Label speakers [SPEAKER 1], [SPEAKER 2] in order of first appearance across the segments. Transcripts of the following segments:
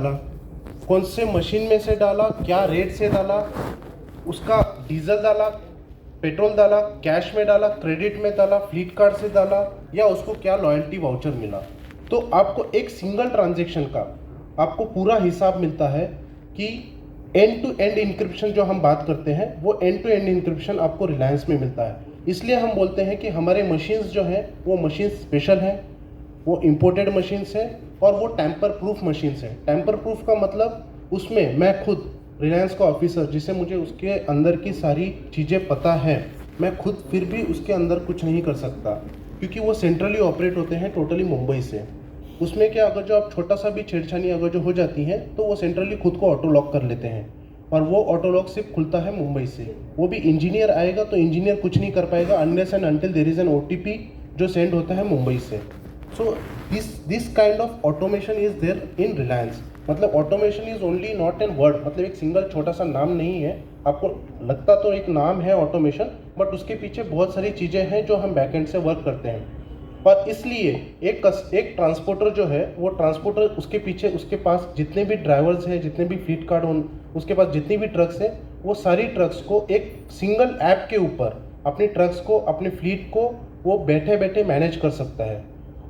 [SPEAKER 1] डाला, कौन से मशीन में से डाला, क्या रेट से डाला, उसका डीजल डाला, पेट्रोल डाला, कैश में डाला, क्रेडिट में डाला, फ्लीट कार्ड से डाला, या उसको क्या लॉयल्टी वाउचर मिला। तो आपको एक सिंगल ट्रांजैक्शन का आपको पूरा हिसाब मिलता है कि एंड टू एंड इंक्रिप्शन जो हम बात करते हैं वो एंड टू एंड इंक्रिप्शन आपको रिलायंस में मिलता है। इसलिए हम बोलते हैं कि हमारे मशीन्स जो हैं वो मशीन्स स्पेशल हैं, वो इम्पोर्टेड मशीन्स हैं और वो टैम्पर प्रूफ मशीन्स हैं। टैम्पर प्रूफ का मतलब उसमें मैं खुद रिलायंस का ऑफिसर जिसे मुझे उसके अंदर की सारी चीज़ें पता है, मैं खुद फिर भी उसके अंदर कुछ नहीं कर सकता, क्योंकि वो सेंट्रली ऑपरेट होते हैं टोटली मुंबई से। उसमें क्या, अगर जो आप छोटा सा भी छेड़छानी अगर जो हो जाती है तो वो सेंट्रली खुद को ऑटो लॉक कर लेते हैं, और वो ऑटो लॉक सिर्फ खुलता है मुंबई से। वो भी इंजीनियर आएगा तो इंजीनियर कुछ नहीं कर पाएगा unless and until there is an OTP जो सेंड होता है मुंबई से। So this kind of automation is there in Reliance. मतलब automation is only not an word, मतलब एक सिंगल छोटा सा नाम नहीं है। आपको लगता तो एक नाम है ऑटोमेशन, बट उसके पीछे बहुत सारी चीज़ें हैं जो हम बैकएंड से वर्क करते हैं। और इसलिए एक ट्रांसपोर्टर जो है, वो ट्रांसपोर्टर उसके पीछे उसके पास जितने भी ड्राइवर्स हैं, जितने भी फ्लीट कार्ड उसके पास जितनी भी ट्रक्स हैं, वो सारी ट्रक्स को एक सिंगल ऐप के ऊपर अपनी ट्रक्स को, अपने फ्लीट को वो बैठे बैठे मैनेज कर सकता है।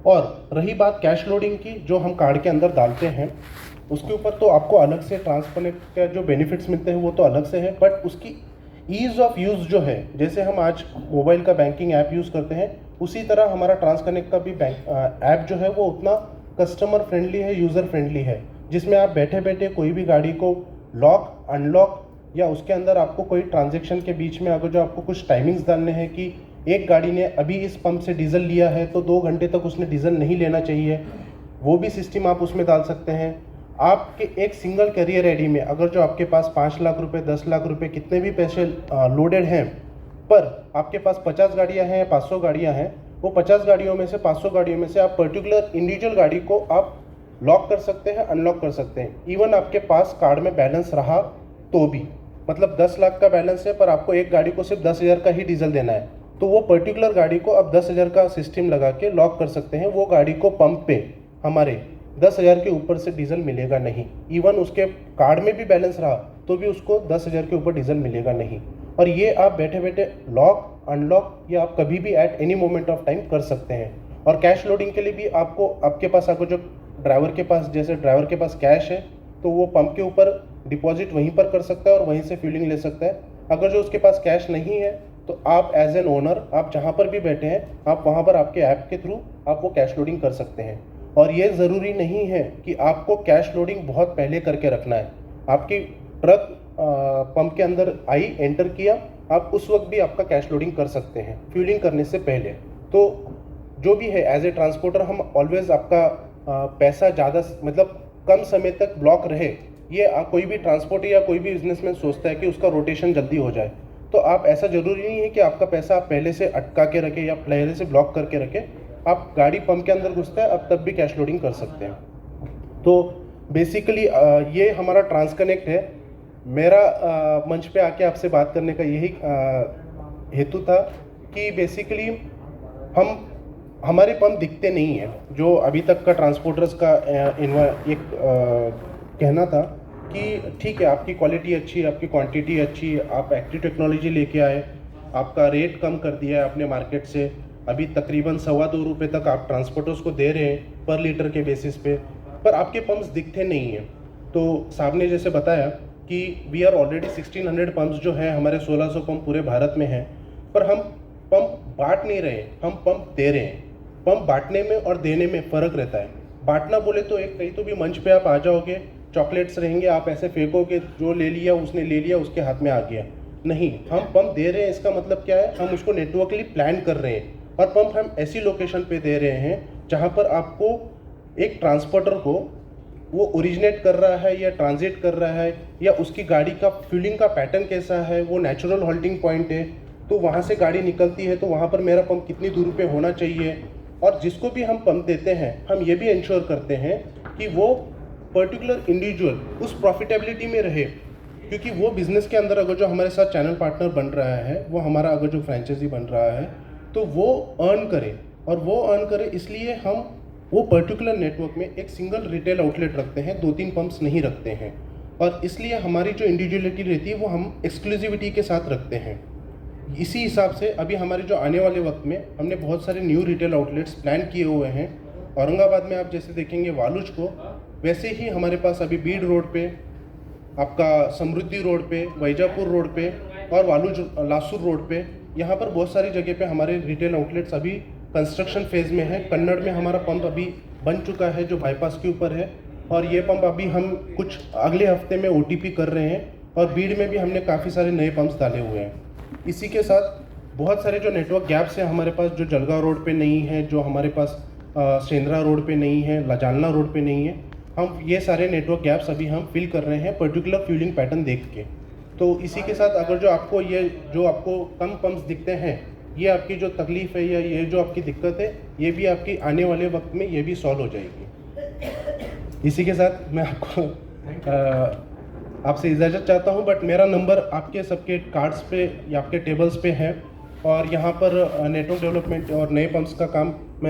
[SPEAKER 1] और रही बात कैश लोडिंग की, जो हम कार्ड के अंदर डालते हैं उसके ऊपर तो आपको अलग से ट्रांसकनेक्ट का जो बेनिफिट्स मिलते हैं वो तो अलग से है, बट उसकी ईज़ ऑफ यूज़ जो है, जैसे हम आज मोबाइल का बैंकिंग ऐप यूज़ करते हैं, उसी तरह हमारा ट्रांसकनेक्ट का भी बैंक ऐप जो है वो उतना कस्टमर फ्रेंडली है, यूज़र फ्रेंडली है, जिसमें आप बैठे बैठे कोई भी गाड़ी को लॉक अनलॉक, या उसके अंदर आपको कोई ट्रांजैक्शन के बीच में अगर जो आपको कुछ टाइमिंग्स डालने हैं कि एक गाड़ी ने अभी इस पंप से डीजल लिया है तो 2 घंटे तक उसने डीजल नहीं लेना चाहिए, वो भी सिस्टम आप उसमें डाल सकते हैं। आपके एक सिंगल कैरियर आईडी में अगर जो आपके पास 5 लाख रुपए, 10 लाख रुपए, कितने भी पैसे लोडेड हैं, पर आपके पास 50 गाड़ियां हैं, 500 गाड़ियां हैं, वो 50 गाड़ियों में से 500 गाड़ियों में से आप पर्टिकुलर इंडिविजुअल गाड़ी को आप लॉक कर सकते हैं, अनलॉक कर सकते हैं। इवन आपके पास कार्ड में बैलेंस रहा तो भी, मतलब 10 लाख का बैलेंस है पर आपको एक गाड़ी को सिर्फ 10,000 का ही डीजल देना है, तो वो पर्टिकुलर गाड़ी को आप 10,000 का सिस्टम लगा के लॉक कर सकते हैं। वो गाड़ी को पंप पे हमारे 10,000 के ऊपर से डीजल मिलेगा नहीं। इवन उसके कार्ड में भी बैलेंस रहा तो भी उसको 10,000 के ऊपर डीजल मिलेगा नहीं। और ये आप बैठे बैठे लॉक अनलॉक या आप कभी भी at any moment of time कर सकते हैं। और कैश लोडिंग के लिए भी आपको, आपके पास अगर जो ड्राइवर के पास, जैसे ड्राइवर के पास कैश है तो वो पंप के ऊपर डिपॉजिट वहीं पर कर सकता है और वहीं से फ्यूलिंग ले सकता है। अगर जो उसके पास कैश नहीं है तो आप एज एन ओनर, आप जहाँ पर भी बैठे हैं, आप वहाँ पर आपके ऐप के थ्रू आप वो कैश लोडिंग कर सकते हैं। और ये ज़रूरी नहीं है कि आपको कैश लोडिंग बहुत पहले करके रखना है। आपकी ट्रक पंप के अंदर आई, एंटर किया, आप उस वक्त भी आपका कैश लोडिंग कर सकते हैं फ्यूलिंग करने से पहले। तो जो भी है, एज ए ट्रांसपोर्टर हम ऑलवेज आपका पैसा ज़्यादा, मतलब कम समय तक ब्लॉक रहे, ये कोई भी ट्रांसपोर्टर या कोई भी बिजनेसमैन सोचता है कि उसका रोटेशन जल्दी हो जाए। तो आप, ऐसा ज़रूरी नहीं है कि आपका पैसा आप पहले से अटका के रखें या पहले से ब्लॉक करके रखें। आप गाड़ी पंप के अंदर घुसता है अब तब भी कैश लोडिंग कर सकते हैं। तो बेसिकली ये हमारा ट्रांसकनेक्ट है। मेरा मंच पे आके आपसे बात करने का यही हेतु था कि बेसिकली हमारे पंप दिखते नहीं हैं। जो अभी तक का ट्रांसपोर्टर्स का एक कहना था कि ठीक है, आपकी क्वालिटी अच्छी है, आपकी क्वांटिटी अच्छी है, आप एक्टिव टेक्नोलॉजी लेके आए, आपका रेट कम कर दिया है आपने मार्केट से, अभी तकरीबन ₹2.25 तक आप ट्रांसपोर्टर्स को दे रहे हैं पर लीटर के बेसिस पे, पर आपके पंप्स दिखते नहीं हैं। तो साहब ने जैसे बताया कि वी आर ऑलरेडी 1600 पंप्स जो हैं, हमारे 1600 पंप पूरे भारत में हैं, पर हम पंप बांट नहीं रहे, हम पंप दे रहे हैं। पंप बांटने में और देने में फ़र्क रहता है। बांटना बोले तो एक, कहीं तो भी मंच पे आप आ जाओगे, चॉकलेट्स रहेंगे, आप ऐसे फेंकोगे, जो ले लिया उसने ले लिया, उसके हाथ में आ गया। नहीं, हम पंप दे रहे हैं, इसका मतलब क्या है, हम उसको नेटवर्कली प्लान कर रहे हैं और पंप हम ऐसी लोकेशन पे दे रहे हैं जहाँ पर आपको एक ट्रांसपोर्टर को वो ओरिजिनेट कर रहा है या ट्रांजिट कर रहा है, या उसकी गाड़ी का फ्यूलिंग का पैटर्न कैसा है, वो नेचुरल हॉल्टिंग पॉइंट है, तो वहाँ से गाड़ी निकलती है तो वहाँ पर मेरा पंप कितनी दूरी पे होना चाहिए। और जिसको भी हम पंप देते हैं हम ये भी इंश्योर करते हैं कि वो पर्टिकुलर इंडिविजुअल उस प्रॉफिटेबिलिटी में रहे, क्योंकि वो बिज़नेस के अंदर अगर जो हमारे साथ चैनल पार्टनर बन रहा है, वो हमारा अगर जो फ्रेंचाइजी बन रहा है, तो वो अर्न करे, और वो अर्न करे इसलिए हम वो पर्टिकुलर नेटवर्क में एक सिंगल रिटेल आउटलेट रखते हैं, 2-3 पंप्स नहीं रखते हैं, और इसलिए हमारी जो इंडिविजुअलिटी रहती है वो हम एक्सक्लूसिविटी के साथ रखते हैं। इसी हिसाब से अभी हमारे जो आने वाले वक्त में हमने बहुत सारे न्यू रिटेल आउटलेट्स प्लान किए हुए हैं। औरंगाबाद में आप जैसे देखेंगे वालुज को, वैसे ही हमारे पास अभी बीड रोड पे, आपका समृद्धि रोड पे, वैजापुर रोड पे और वालुज लासूर रोड पे, यहाँ पर बहुत सारी जगह पे हमारे रिटेल आउटलेट्स अभी कंस्ट्रक्शन फेज़ में है। कन्नड़ में हमारा पंप अभी बन चुका है जो बाईपास के ऊपर है, और ये पंप अभी हम कुछ अगले हफ्ते में OTP कर रहे हैं, और बीड में भी हमने काफ़ी सारे नए पंप्स डाले हुए हैं। इसी के साथ बहुत सारे जो नेटवर्क गैप्स हैं हमारे पास, जो जलगांव रोड पे नहीं है, जो हमारे पास सेंद्रा रोड पे नहीं है, जालना रोड पे नहीं है, हम ये सारे नेटवर्क गैप्स अभी हम फिल कर रहे हैं पर्टिकुलर फ्यूलिंग पैटर्न देख के। तो इसी के साथ अगर जो आपको कम पंप्स दिखते हैं, ये आपकी जो तकलीफ़ है या ये जो आपकी दिक्कत है, ये भी आपकी आने वाले वक्त में ये भी सॉल्व हो जाएगी। इसी के साथ मैं आपको आपसे इजाज़त चाहता हूँ, बट मेरा नंबर आपके सबके कार्ड्स पे या आपके टेबल्स पे है, और यहाँ पर नेटवर्क डेवलपमेंट और नए पंप्स का काम मैं